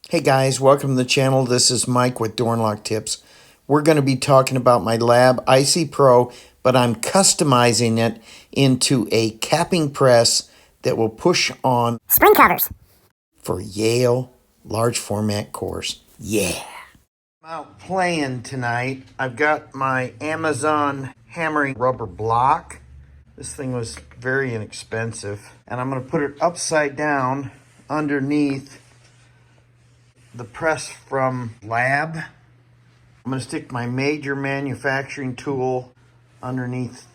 Hey guys, welcome to the channel. This is Mike with Door and Lock Tips. We're going to be talking about my Lab IC Pro, but I'm customizing it into a capping press that will push on spring covers for Yale large format cores. Yeah. I'm out playing tonight. I've got my Amazon hammering rubber block. This thing was very inexpensive, and I'm going to put it upside down underneath the press from Lab. I'm going to stick my major manufacturing tool underneath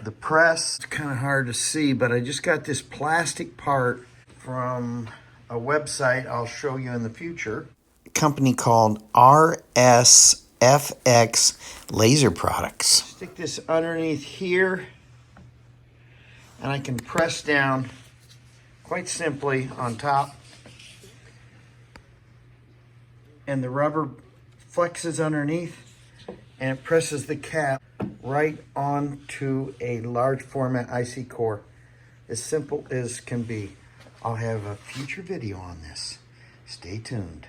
the press. It's kind of hard to see, but I just got this plastic part from a website I'll show you in the future. A company called RSFX Laser Products. Stick this underneath here, and I can press down quite simply on top. And the rubber flexes underneath and it presses the cap right onto a large format IC core. As simple as can be. I'll have a future video on this. Stay tuned.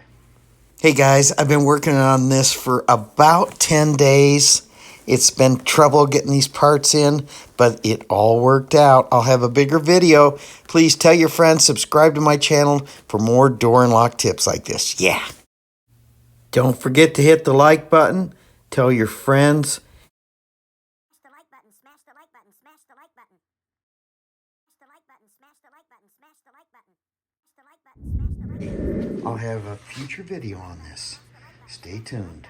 Hey guys, I've been working on this for about 10 days. It's been trouble getting these parts in, but it all worked out. I'll have a bigger video. Please tell your friends, subscribe to my channel for more door and lock tips like this. Yeah. Don't forget to hit the like button. Tell your friends. Smash the like button, smash the like button, smash the like button. Smash the like button, smash the like button, smash the like button. Smash the like button, smash the like button. I'll have a future video on this. Stay tuned.